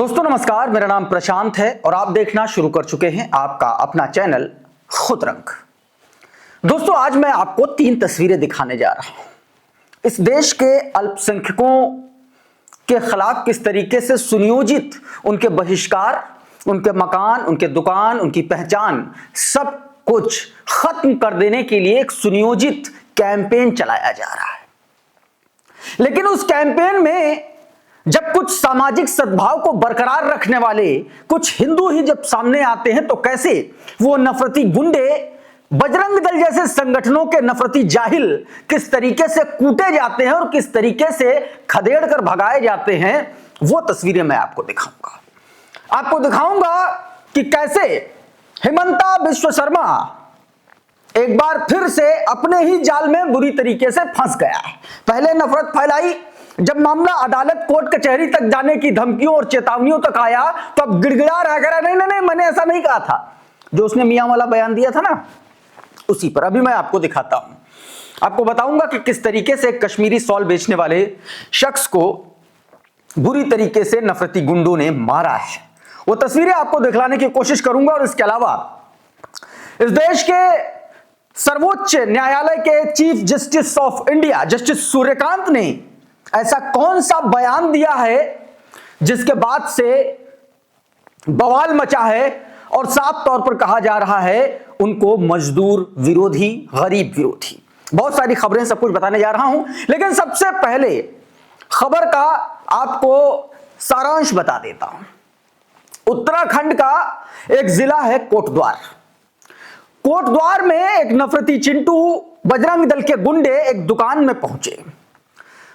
दोस्तों नमस्कार, मेरा नाम प्रशांत है और आप देखना शुरू कर चुके हैं आपका अपना चैनल खुद रंग। दोस्तों आज मैं आपको 3 तस्वीरें दिखाने जा रहा हूं। इस देश के अल्पसंख्यकों के खिलाफ किस तरीके से सुनियोजित उनके बहिष्कार, उनके मकान, उनके दुकान, उनकी पहचान सब कुछ खत्म कर देने के लिए एक सुनियोजित कैंपेन चलाया जा रहा है। लेकिन उस कैंपेन में जब कुछ सामाजिक सद्भाव को बरकरार रखने वाले कुछ हिंदू ही जब सामने आते हैं तो कैसे वो नफरती गुंडे, बजरंग दल जैसे संगठनों के नफरती जाहिल किस तरीके से कूटे जाते हैं और किस तरीके से खदेड़ कर भगाए जाते हैं, वो तस्वीरें मैं आपको दिखाऊंगा कि कैसे हिमंता विश्व शर्मा एक बार फिर से अपने ही जाल में बुरी तरीके से फंस गया है। पहले नफरत फैलाई, जब मामला अदालत कोर्ट कचहरी तक जाने की धमकियों और चेतावनियों तक आया तो अब गिड़गिड़ा रह गया, नहीं मैंने ऐसा नहीं कहा था। जो उसने मियां वाला बयान दिया था ना, उसी पर अभी मैं आपको दिखाता हूं। आपको बताऊंगा कि किस तरीके से कश्मीरी सॉल बेचने वाले शख्स को बुरी तरीके से नफरती गुंडों ने मारा है। वो तस्वीरें आपको दिखलाने की कोशिश करूंगा और इसके अलावा इस देश के सर्वोच्च न्यायालय के chief justice of India justice Suryakant ने ऐसा कौन सा बयान दिया है जिसके बाद से बवाल मचा है और साफ तौर पर कहा जा रहा है उनको मजदूर विरोधी, गरीब विरोधी। बहुत सारी खबरें, सब कुछ बताने जा रहा हूं, लेकिन सबसे पहले खबर का आपको सारांश बता देता हूं। उत्तराखंड का एक जिला है कोटद्वार। कोटद्वार में एक नफरती चिंटू बजरंग दल के गुंडे एक दुकान में पहुंचे।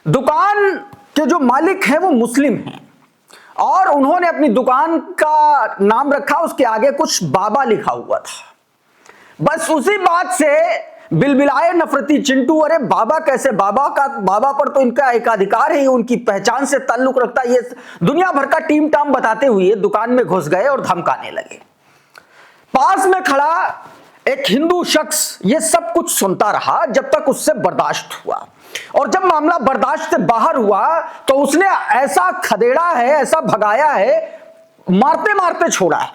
दुकान के जो मालिक हैं वो मुस्लिम हैं और उन्होंने अपनी दुकान का नाम रखा, उसके आगे कुछ बाबा लिखा हुआ था। बस उसी बात से बिलबिलाए नफरती चिंटू, अरे बाबा कैसे, बाबा पर तो इनका एकाधिकार है, उनकी पहचान से ताल्लुक रखता है, ये दुनिया भर का टीम टाम बताते हुए दुकान में घुस गए और धमकाने लगे। पास में खड़ा एक हिंदू शख्स ये सब कुछ सुनता रहा जब तक उससे बर्दाश्त हुआ, और जब मामला बर्दाश्त से बाहर हुआ तो उसने ऐसा खदेड़ा है, ऐसा भगाया है, मारते मारते छोड़ा है।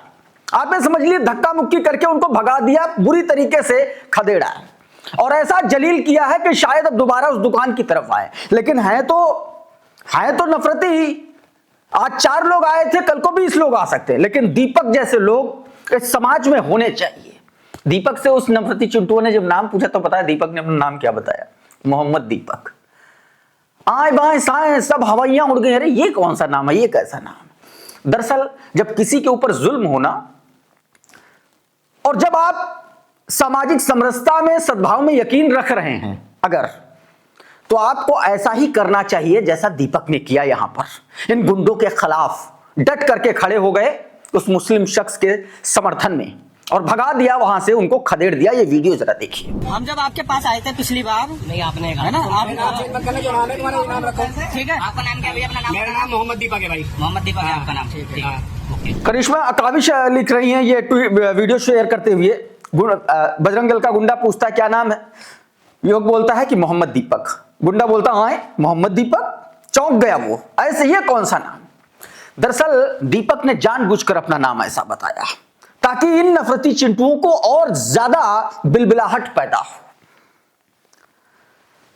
आप ये समझ लिए धक्का मुक्की करके उनको भगा दिया, बुरी तरीके से खदेड़ा है और ऐसा जलील किया है कि शायद अब दोबारा उस दुकान की तरफ आए। लेकिन है तो नफरती। आज 4 लोग आए थे, कल को 20 लोग आ सकते हैं, लेकिन दीपक जैसे लोग इस समाज में होने चाहिए। दीपक से उस नफरती चिंटुओं ने जब नाम पूछा तो पता है दीपक ने अपना नाम क्या बताया? मोहम्मद दीपक। आए बाएं साएं सब हवाइयां उड़ गई, अरे ये कौन सा नाम है, ये कैसा नाम? दरअसल जब किसी के ऊपर जुल्म होना और जब आप सामाजिक समरसता में, सद्भाव में यकीन रख रहे हैं अगर, तो आपको ऐसा ही करना चाहिए जैसा दीपक ने किया। यहां पर इन गुंडों के खिलाफ डट करके खड़े हो गए उस मुस्लिम शख्स के समर्थन में और भगा दिया वहां से, उनको खदेड़ दिया। ये वीडियो जरा देखिए। हम जब आपके पास आए थे पिछली बार, नहीं आपने कहा ना, आप नाम रखो, ठीक है? आपका नाम क्या है? अपना नाम? मेरा नाम मोहम्मद दीपक है भाई। मोहम्मद दीपक है आपका नाम, ठीक है। करिश्मा अकाविश लिख रही हैं ये वीडियो शेयर करते हुए। बजरंग दल का गुंडा पूछता है क्या नाम है, योग बोलता है कि मोहम्मद दीपक। गुंडा बोलता हाँ मोहम्मद दीपक। चौंक गया वो, ऐसे ये कौन सा नाम? दरअसल दीपक ने जानबूझकर अपना नाम ऐसा बताया ताकि इन नफरती चिंटुओं को और ज्यादा बिलबिलाहट पैदा हो।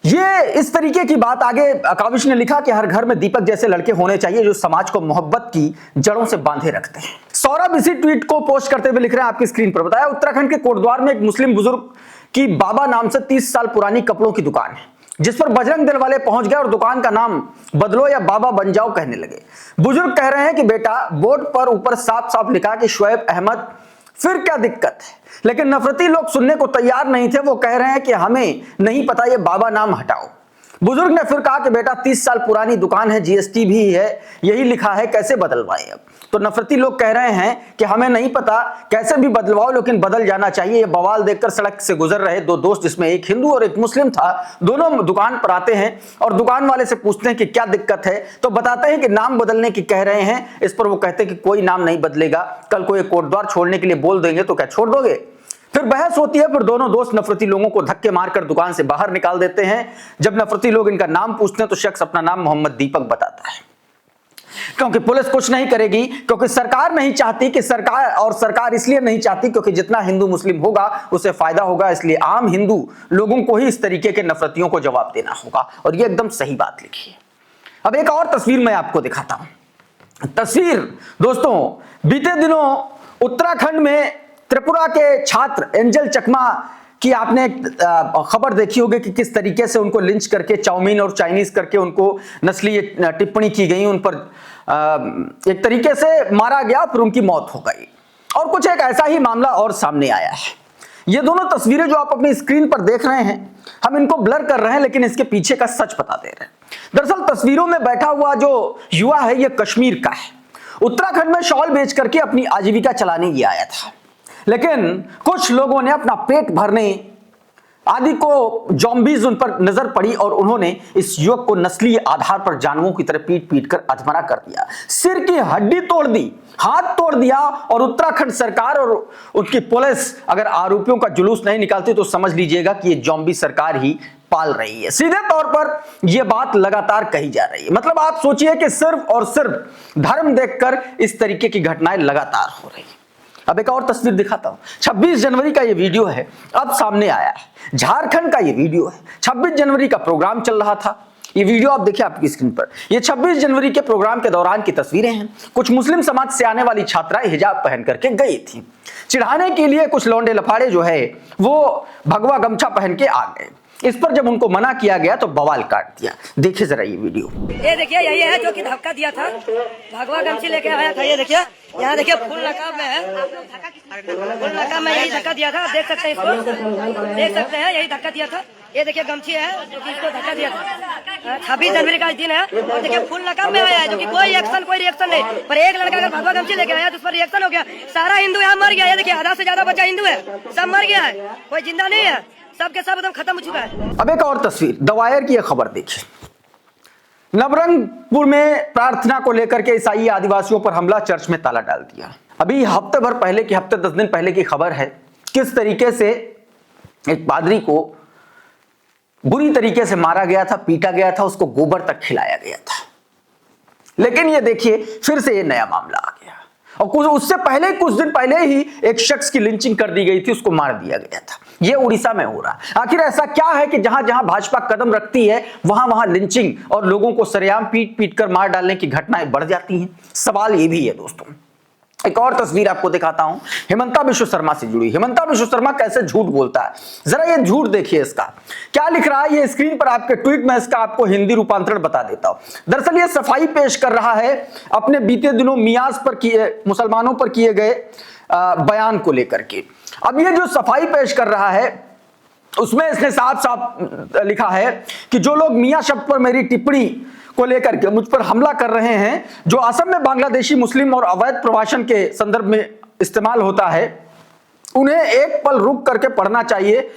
ये इस तरीके की बात आगे काविश ने लिखा कि हर घर में दीपक जैसे लड़के होने चाहिए जो समाज को मोहब्बत की जड़ों से बांधे रखते हैं। सौरभ इसी ट्वीट को पोस्ट करते हुए लिख रहे हैं आपकी स्क्रीन पर। बताया उत्तराखंड के कोटद्वार में एक मुस्लिम बुजुर्ग की बाबा नाम से 30 साल पुरानी कपड़ों की दुकान है, जिस पर बजरंग दल वाले पहुंच गए और दुकान का नाम बदलो या बाबा बन जाओ कहने लगे। बुजुर्ग कह रहे हैं कि बेटा, बोर्ड पर ऊपर साफ साफ लिखा कि शुएब अहमद, फिर क्या दिक्कत है? लेकिन नफरती लोग सुनने को तैयार नहीं थे। वो कह रहे हैं कि हमें नहीं पता, ये बाबा नाम हटाओ। बुजुर्ग ने फिर कहा कि बेटा 30 साल पुरानी दुकान है, जीएसटी भी है, यही लिखा है, कैसे बदलवाएं? अब तो नफरती लोग कह रहे हैं कि हमें नहीं पता, कैसे भी बदलवाओ लेकिन बदल जाना चाहिए। ये बवाल देखकर सड़क से गुजर रहे 2 दोस्त, जिसमें एक हिंदू और एक मुस्लिम था, दोनों दुकान पर आते हैं और दुकान वाले से पूछते हैं कि क्या दिक्कत है, तो बताते हैं कि नाम बदलने की कह रहे हैं। इस पर वो कहते हैं कि कोई नाम नहीं बदलेगा, कल को ये कोटद्वार छोड़ने के लिए बोल देंगे तो क्या छोड़ दोगे? फिर बहस होती है, फिर दोनों दोस्त नफरती लोगों को धक्के मारकर दुकान से बाहर निकाल देते हैं। जब नफरती लोग इनका नाम पूछते हैं तो शख्स अपना नाम मोहम्मद दीपक बताता है। क्योंकि पुलिस कुछ नहीं करेगी, क्योंकि सरकार नहीं चाहती कि सरकार इसलिए नहीं चाहती क्योंकि जितना हिंदू मुस्लिम होगा उसे फायदा होगा, इसलिए आम हिंदू लोगों को ही इस तरीके के नफरतियों को जवाब देना होगा। और ये एकदम सही बात लिखी है। अब एक और तस्वीर मैं आपको दिखाता हूं। तस्वीर दोस्तों, बीते दिनों उत्तराखंड में त्रिपुरा के छात्र एंजल चकमा की आपने खबर देखी होगी कि किस तरीके से उनको लिंच करके चाउमीन और चाइनीज करके उनको नस्लीय टिप्पणी की गई, उन पर एक तरीके से मारा गया, फिर उनकी मौत हो गई। और कुछ एक ऐसा ही मामला और सामने आया है। ये दोनों तस्वीरें जो आप अपनी स्क्रीन पर देख रहे हैं, हम इनको ब्लर कर रहे हैं लेकिन इसके पीछे का सच बता दे रहे हैं। दरअसल तस्वीरों में बैठा हुआ जो युवा है ये कश्मीर का है। उत्तराखंड में शॉल बेच करके अपनी आजीविका चलाने ये आया था, लेकिन कुछ लोगों ने अपना पेट भरने आदि को जॉम्बीज उन पर नजर पड़ी और उन्होंने इस युवक को नस्लीय आधार पर जानवरों की तरह पीट पीट कर अधमरा कर दिया, सिर की हड्डी तोड़ दी, हाथ तोड़ दिया। और उत्तराखंड सरकार और उसकी पुलिस अगर आरोपियों का जुलूस नहीं निकालती तो समझ लीजिएगा कि ये जॉम्बी सरकार ही पाल रही है। सीधे तौर पर यह बात लगातार कही जा रही है। मतलब आप सोचिए कि सिर्फ और सिर्फ धर्म देखकर इस तरीके की घटनाएं लगातार हो रही है। अब एक और तस्वीर दिखाता हूं। 26 जनवरी का ये वीडियो है, अब सामने आया है। झारखंड का ये वीडियो है। 26 जनवरी का प्रोग्राम चल रहा था। ये वीडियो आप देखिए आपकी स्क्रीन पर। ये 26 जनवरी के प्रोग्राम के दौरान की तस्वीरें हैं। कुछ मुस्लिम समाज से आने वाली छात्राएं हिजाब पहन करके गई थी। चिढ़ाने के लिए कुछ लौंडे लफाड़े जो है वो भगवा गमछा पहन के आ गए। इस पर जब उनको मना किया गया तो बवाल काट दिया। देखिए जरा ये वीडियो। ये देखिए यही है जो कि धक्का दिया था, भगवा गमछी लेके आया था। ये देखिए यहाँ देखिए फुल नकाब में है, फुल नकाब में यही धक्का दिया था। देख सकते हैं इसको, देख सकते हैं यही धक्का दिया था। ये देखिए गमछी है जो कि इसको धक्का दिया था। 26 जनवरी का दिन है और देखिए फुल नकाब में आया है जो कि कोई एक्शन कोई रिएक्शन नहीं। पर एक लड़का अगर भगवा गमछी लेके आया तो उस पर रिएक्शन हो गया। सारा हिंदू यहाँ मर गया। ये देखिए आधा से ज्यादा बच्चा हिंदू है, सब मर गया है, कोई जिंदा नहीं है, सबके सब एकदम खत्म हो चुका है। अब एक और तस्वीर, द वायर की यह खबर देखिए। नवरंगपुर में प्रार्थना को लेकर के ईसाई आदिवासियों पर हमला, चर्च में ताला डाल दिया। अभी हफ्ते भर पहले की, हफ्ते 10 दिन पहले की खबर है, किस तरीके से एक पादरी को बुरी तरीके से मारा गया था, पीटा गया था, उसको गोबर तक खिलाया गया था। लेकिन ये देखिए फिर से ये नया मामला आ गया। और उससे पहले कुछ दिन पहले ही एक शख्स की लिंचिंग कर दी गई थी, उसको मार दिया गया था। ये उड़ीसा में हो रहा है। आखिर ऐसा क्या है कि जहां जहां भाजपा कदम रखती है वहां वहां लिंचिंग और लोगों को सरेआम पीट पीट कर मार डालने की घटनाएं बढ़ जाती हैं? सवाल ये भी है दोस्तों। एक और तस्वीर आपको दिखाता हूं, हिमंता विश्व शर्मा से जुड़ी। हिमंता विश्व शर्मा कैसे झूठ बोलता है, जरा ये झूठ देखिए। इसका क्या लिख रहा है ये स्क्रीन पर आपके ट्वीट में, इसका आपको हिंदी रूपांतरण बता देता हूं। दरअसल ये सफाई पेश कर रहा है अपने बीते दिनों मियाज पर किए, मुसलमानों पर किए गए बयान को लेकर के। अब ये जो सफाई पेश कर रहा है उसमें इसने साफ साफ लिखा है कि जो लोग मियां शब्द पर मेरी टिप्पणी को लेकर के मुझ पर हमला कर रहे हैं, जो असम में बांग्लादेशी मुस्लिम और अवैध प्रवासन के संदर्भ में इस्तेमाल होता है, उन्हें एक पल रुक करके पढ़ना चाहिए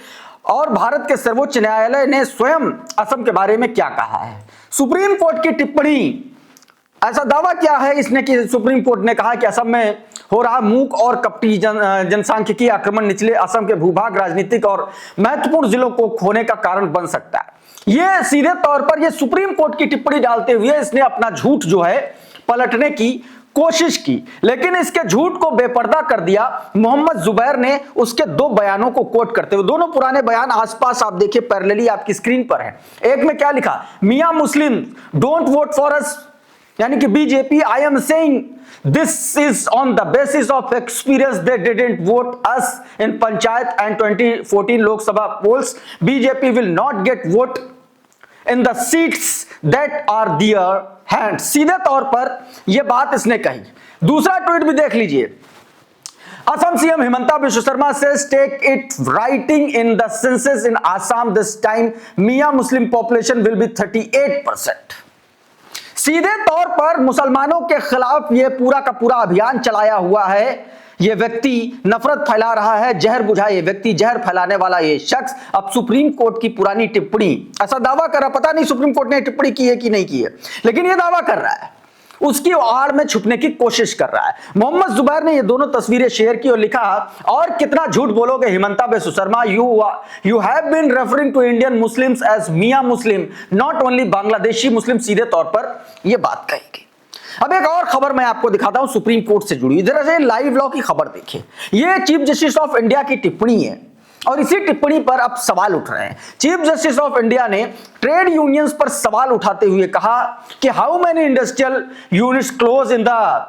और भारत के सर्वोच्च न्यायालय ने स्वयं असम के बारे में क्या कहा है। सुप्रीम कोर्ट की टिप्पणी, ऐसा दावा किया है इसने कि सुप्रीम कोर्ट ने कहा कि असम में हो रहा मूक और कपटी जनसांख्यिकीय आक्रमण निचले असम के भूभाग, राजनीतिक और महत्वपूर्ण जिलों को खोने का कारण बन सकता है। ये सीधे तौर पर ये सुप्रीम कोर्ट की टिप्पणी डालते हुए इसने अपना झूठ जो है पलटने की कोशिश की, लेकिन इसके झूठ को बेपर्दा कर दिया मोहम्मद जुबैर ने उसके 2 बयानों को कोट करते हुए। दोनों पुराने बयान आसपास आप देखिए पैरेलली आपकी स्क्रीन पर है। एक में क्या लिखा, मियां मुस्लिम डोंट वोट फॉर अस, यानी कि BJP, I am saying this is on the basis of experience, they didn't vote us in panchayat and 2014 Lok Sabha poles, BJP will not gate vote in the seats that are their hand. सीधे तौर पर यह बात इसने कही। दूसरा ट्वीट भी देख लीजिए। Assam CM Himanta Biswa Sharma says take it writing in the census in Assam this time Mia Muslim population will be 38%। सीधे तौर पर मुसलमानों के खिलाफ यह पूरा का पूरा अभियान चलाया हुआ है। यह व्यक्ति नफरत फैला रहा है, जहर बुझा ये व्यक्ति, जहर फैलाने वाला ये शख्स अब सुप्रीम कोर्ट की पुरानी टिप्पणी, ऐसा दावा कर रहा, पता नहीं सुप्रीम कोर्ट ने टिप्पणी की है कि नहीं की है, लेकिन यह दावा कर रहा है, उसकी आड़ में छुपने की कोशिश कर रहा है। मोहम्मद जुबैर ने ये दोनों तस्वीरें शेयर की और लिखा, और कितना झूठ बोलोगे Himanta Biswa Sarma, you have been referring to Indian Muslims as मियां Muslim, not only Bangladeshi Muslim. सीधे तौर पर यह बात कही गई। अब एक और खबर मैं आपको दिखाता हूं सुप्रीम कोर्ट से जुड़ी, इधर से लाइव लॉ की खबर देखिए। ये चीफ जस्टिस ऑफ इंडिया की टिप्पणी है और इसी टिप्पणी पर अब सवाल उठ रहे हैं। चीफ जस्टिस ऑफ इंडिया ने ट्रेड यूनियंस पर सवाल उठाते हुए कहा कि how many industrial units close in the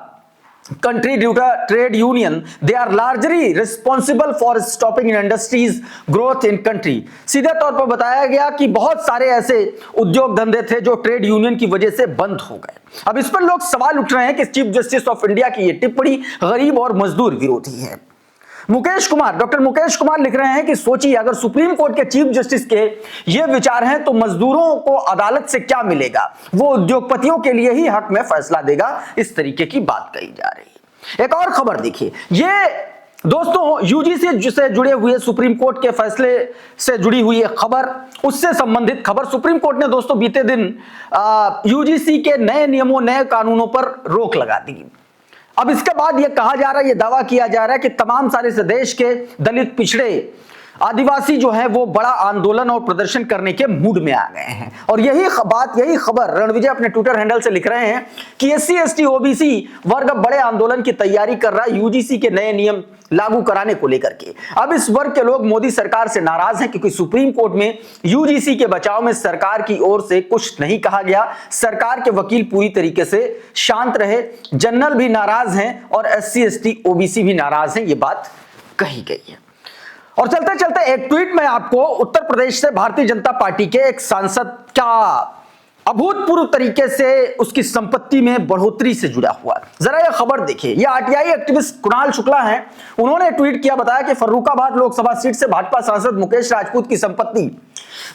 country due to trade union, they are largely responsible for stopping industries growth in country। सीधे तौर पर बताया गया कि बहुत सारे ऐसे उद्योग धंधे थे जो ट्रेड यूनियन की वजह से बंद हो गए। अब इस पर लोग सवाल उठ रहे हैं कि चीफ जस्टिस ऑफ इंडिया की यह टिप्पणी गरीब और मजदूर विरोधी है। डॉक्टर मुकेश कुमार लिख रहे हैं कि सोचिए अगर सुप्रीम कोर्ट के चीफ जस्टिस के ये विचार हैं तो मजदूरों को अदालत से क्या मिलेगा, वो उद्योगपतियों के लिए ही हक में फैसला देगा। इस तरीके की बात कही जा रही है। एक और खबर देखिए, ये दोस्तों यूजीसी से जुड़े हुए सुप्रीम कोर्ट के फैसले से जुड़ी हुई है खबर, उससे संबंधित खबर। सुप्रीम कोर्ट ने दोस्तों बीते दिन यूजीसी के नए नियमों नए कानूनों पर रोक लगा दी। अब इसके बाद यह कहा जा रहा है, यह दावा किया जा रहा है कि तमाम सारे देश के दलित पिछड़े आदिवासी जो है वो बड़ा आंदोलन और प्रदर्शन करने के मूड में आ गए हैं। और यही खबर रणविजय अपने ट्विटर हैंडल से लिख रहे हैं कि एससी एसटी ओबीसी वर्ग बड़े आंदोलन की तैयारी कर रहा है यूजीसी के नए नियम लागू कराने को लेकर के। अब इस वर्ग के लोग मोदी सरकार से नाराज हैं क्योंकि सुप्रीम कोर्ट में यूजीसी के बचाव में सरकार की ओर से कुछ नहीं कहा गया। सरकार के वकील पूरी तरीके से शांत रहे, जनरल भी नाराज हैं और एससी एसटी ओबीसी भी नाराज हैं, ये बात कही गई है। और चलते चलते एक ट्वीट में आपको उत्तर प्रदेश से भारतीय जनता पार्टी के एक सांसद का अभूतपूर्व तरीके से उसकी संपत्ति में बढ़ोतरी से जुड़ा हुआ जरा यह खबर देखिए। यह आरटीआई एक्टिविस्ट कुणाल शुक्ला हैं, उन्होंने ट्वीट किया, बताया कि फर्रुखाबाद लोकसभा सीट से भाजपा सांसद मुकेश राजपूत की संपत्ति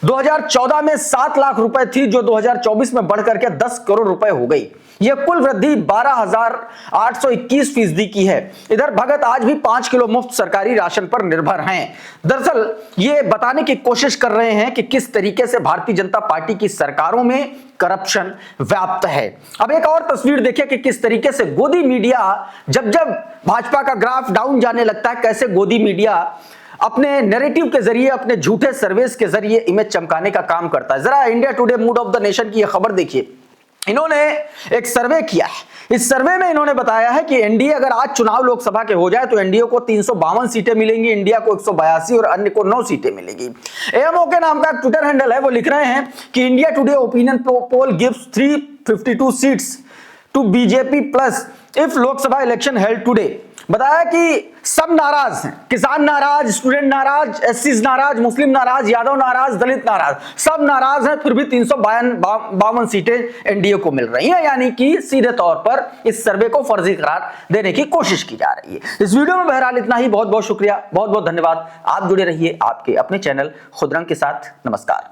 2014 में 7 लाख रुपए थी जो 2024 में बढ़कर के 10 करोड़ रुपए हो गई। यह कुल वृद्धि 12,821% की है। इधर भगत आज भी 5 किलो मुफ्त सरकारी राशन पर निर्भर हैं। दरअसल ये बताने की कोशिश कर रहे हैं कि किस तरीके से भारतीय जनता पार्टी की सरकारों में करप्शन व्याप्त है। अब एक और तस्वीर देखिए कि किस तरीके से गोदी मीडिया जब भाजपा का ग्राफ डाउन जाने लगता है, कैसे गोदी मीडिया अपने नैरेटिव के जरिए, अपने झूठे सर्वेस के जरिए इमेज चमकाने का काम करता है। जरा India today mood off the nation की यह खबर देखिए। इन्होंने एक सर्वे किया है, इस सर्वे में इन्होंने बताया है कि एनडीए अगर आज चुनाव लोकसभा के हो जाए तो एनडीए को 352 सीटें मिलेंगी, इंडिया को 182 और अन्य को 9 सीटें मिलेंगी। एएमओ के नाम का एक ट्विटर हैंडल है, वो लिख रहे हैं कि India today opinion poll gives 352 seats to BJP plus if Lok Sabha election held today. बताया कि सब नाराज हैं, किसान नाराज, स्टूडेंट नाराज, एससी नाराज, मुस्लिम नाराज, यादव नाराज, दलित नाराज, सब नाराज हैं, फिर भी 352 सीटें एनडीए को मिल रही हैं। यानी कि सीधे तौर पर इस सर्वे को फर्जी करार देने की कोशिश की जा रही है। इस वीडियो में बहरहाल इतना ही। बहुत बहुत शुक्रिया, बहुत बहुत धन्यवाद। आप जुड़े रहिए आपके अपने चैनल खुदरंग के साथ। नमस्कार।